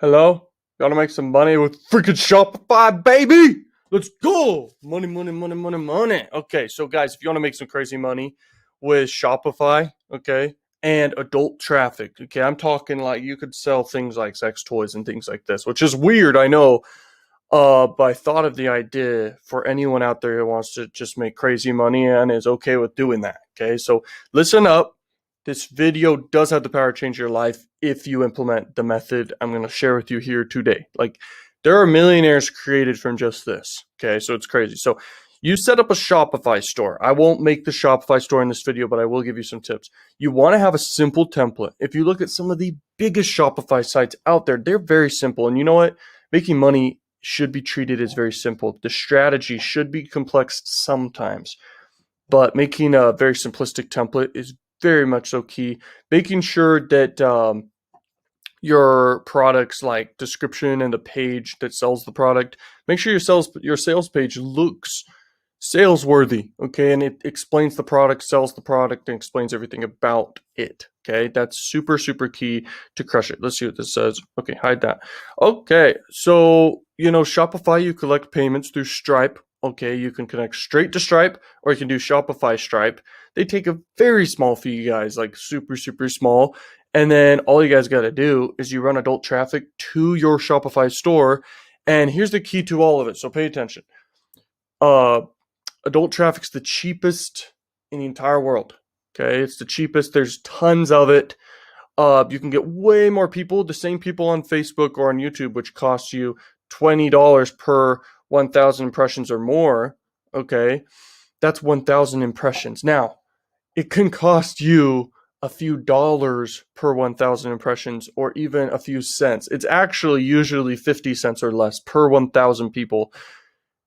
Hello? Gotta make some money with freaking Shopify, baby! Let's go! Money, money, money, money, money. Okay, so guys, if you want to make some crazy money with Shopify, okay, and adult traffic, okay, I'm talking like you could sell things like sex toys and things like this, which is weird, I know. But I thought of the idea for anyone out there who wants to just make crazy money and is okay with doing that. Okay, so listen up. This video does have the power to change your life if you implement the method I'm going to share with you here today. Like, there are millionaires created from just this. Okay, so it's crazy. So, you set up a Shopify store. I won't make the Shopify store in this video, but I will give you some tips. You want to have a simple template. If you look at some of the biggest Shopify sites out there, they're very simple. And you know what? Making money should be treated as very simple. The strategy should be complex sometimes, but making a very simplistic template is very much so key. Making sure that your product's like description and the page that sells the product, make sure your sales page looks sales worthy, okay, and it explains the product, sells the product, and explains everything about it. Okay, that's super super key to crush it. Let's see what this says. Okay, hide that. Okay, so Shopify, you collect payments through Stripe. Okay, you can connect straight to Stripe, or you can do Shopify Stripe. They take a very small fee, guys, like super super small. And then all you guys got to do is you run adult traffic to your Shopify store. And here's the key to all of it, so pay attention. uh Adult traffic's the cheapest in the entire world. Okay, it's the cheapest. There's tons of it. You can get way more people, the same people on Facebook or on YouTube, which costs you $20 per 1,000 impressions or more. Okay, that's 1,000 impressions. Now, it can cost you a few dollars per 1,000 impressions or even a few cents. It's actually usually 50 cents or less per 1,000 people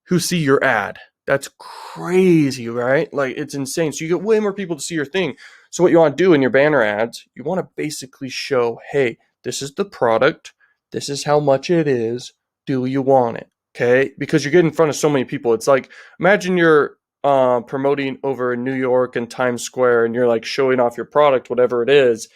who see your ad. That's crazy, right? Like, it's insane. So you get way more people to see your thing. So what you want to do in your banner ads, you want to basically show, hey, this is the product. This is how much it is. Do you want it? Okay? Because you get in front of so many people. It's like, imagine you're promoting over in New York and Times Square, and you're like showing off your product, whatever it is,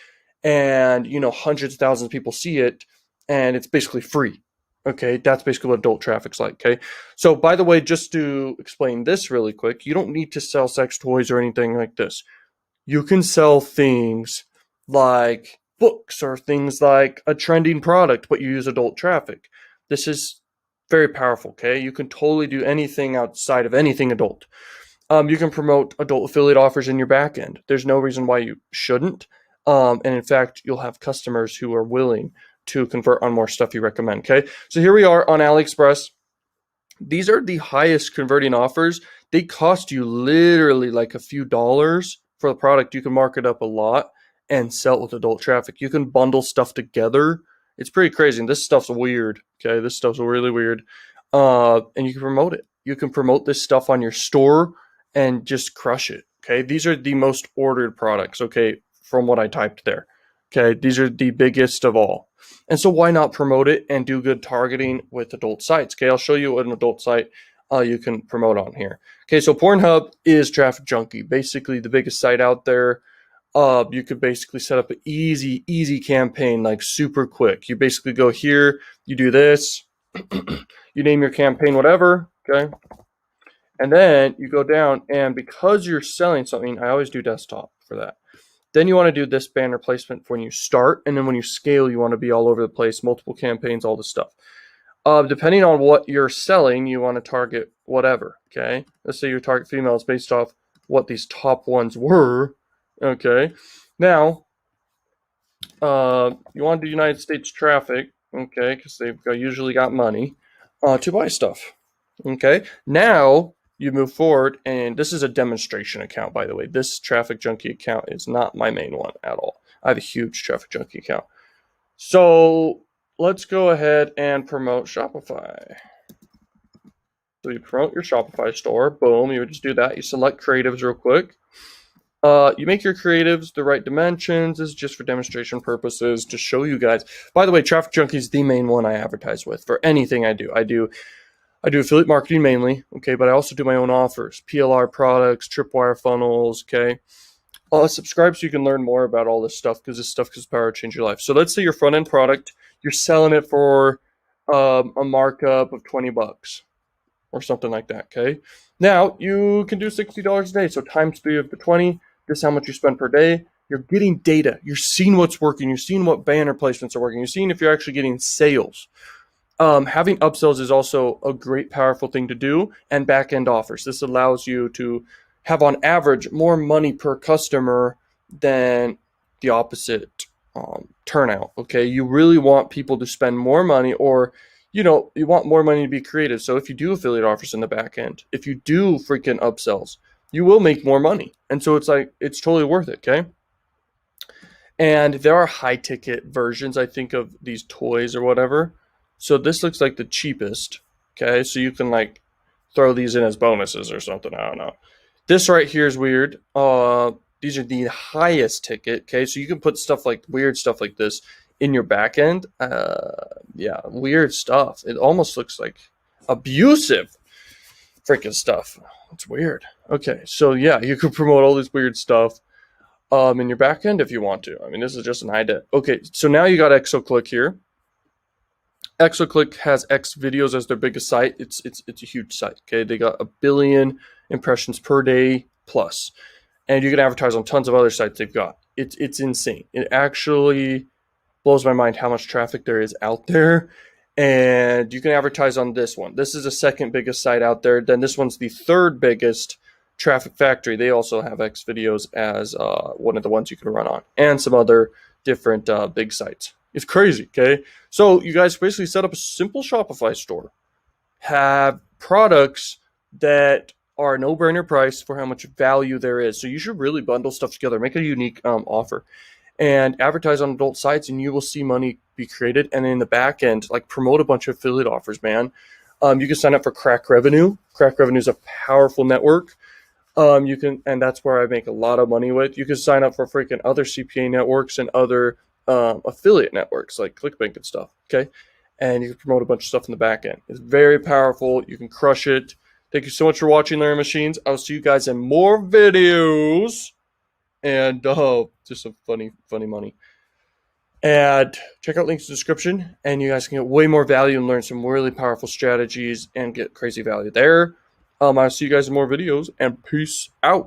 and hundreds of thousands of people see it, and it's basically free. Okay, that's basically what adult traffic's like. Okay, so by the way, just to explain this really quick, you don't need to sell sex toys or anything like this. You can sell things like books or things like a trending product, but you use adult traffic. This is very powerful. Okay, you can totally do anything outside of anything adult. You can promote adult affiliate offers in your back end. There's no reason why you shouldn't. And in fact, you'll have customers who are willing to convert on more stuff you recommend. Okay, so here we are on AliExpress. These are the highest converting offers. They cost you literally like a few dollars for the product. You can mark it up a lot and sell it with adult traffic. You can bundle stuff together. It's pretty crazy. And this stuff's weird. Okay, this stuff's really weird. And you can promote it. You can promote this stuff on your store and just crush it. Okay, these are the most ordered products. Okay, from what I typed there. Okay, these are the biggest of all. And so why not promote it and do good targeting with adult sites? Okay, I'll show you what an adult site you can promote on here. Okay, so Pornhub is Traffic Junkie, basically the biggest site out there. You could basically set up an easy campaign, like super quick. You basically go here, you do this, you name your campaign whatever, okay? And then you go down, and because you're selling something, I always do desktop for that. Then you want to do this banner placement when you start, and then when you scale, you want to be all over the place, multiple campaigns, all this stuff. Depending on what you're selling, you want to target whatever, okay? Let's say your target females based off what these top ones were, okay? Now, you want to do United States traffic, okay, because they've usually got money to buy stuff, okay? Now, you move forward, and this is a demonstration account, by the way. This Traffic Junkie account is not my main one at all. I have a huge Traffic Junkie account. So let's go ahead and promote Shopify. So you promote your Shopify store. Boom, you would just do that. You select creatives real quick. You make your creatives the right dimensions. This is just for demonstration purposes to show you guys. By the way, Traffic Junkie is the main one I advertise with for anything I do. I do affiliate marketing mainly, okay, but I also do my own offers, PLR products, tripwire funnels, okay. Subscribe so you can learn more about all this stuff, because this stuff has power to change your life. So let's say your front end product, you're selling it for a markup of $20 or something like that. Okay. Now you can do $60 a day. So times 3 of the 20, this is how much you spend per day. You're getting data. You're seeing what's working. You're seeing what banner placements are working. You're seeing if you're actually getting sales. Having upsells is also a great, powerful thing to do, and back-end offers. This allows you to have, on average, more money per customer than the opposite turnout. Okay, you really want people to spend more money, or you want more money to be creative. So if you do affiliate offers in the back end, if you do freaking upsells, you will make more money, and so it's totally worth it. Okay. And there are high ticket versions, I think, of these toys or whatever. So this looks like the cheapest. Okay, so you can like throw these in as bonuses or something. I don't know. This right here is weird. These are the highest ticket. Okay, so you can put weird stuff like this in your back end. Yeah, weird stuff. It almost looks like abusive freaking stuff. It's weird. Okay, so yeah, you can promote all this weird stuff in your backend if you want to. I mean, this is just an idea. Okay, so now you got ExoClick here. ExoClick has X videos as their biggest site. It's a huge site. Okay, they got 1 billion impressions per day plus, and you can advertise on tons of other sites they've got. It's insane. It actually blows my mind how much traffic there is out there, and you can advertise on this one. This is the second biggest site out there. Then this one's the third biggest. Traffic Factory, they also have X videos as one of the ones you can run on, and some other different big sites. It's crazy. Okay, so you guys basically set up a simple Shopify store, have products that are no-brainer price for how much value there is. So you should really bundle stuff together, make a unique offer, and advertise on adult sites, and you will see money be created. And in the back end, like, promote a bunch of affiliate offers, man. You can sign up for Crack Revenue. Crack Revenue is a powerful network. You can, and that's where I make a lot of money with. You can sign up for freaking other CPA networks and other affiliate networks like ClickBank and stuff. Okay, and you can promote a bunch of stuff in the back end. It's very powerful. You can crush it. Thank you so much for watching Learning Machines. I'll see you guys in more videos, and just some funny money. And check out links in the description, and you guys can get way more value and learn some really powerful strategies and get crazy value there. I'll see you guys in more videos, and peace out.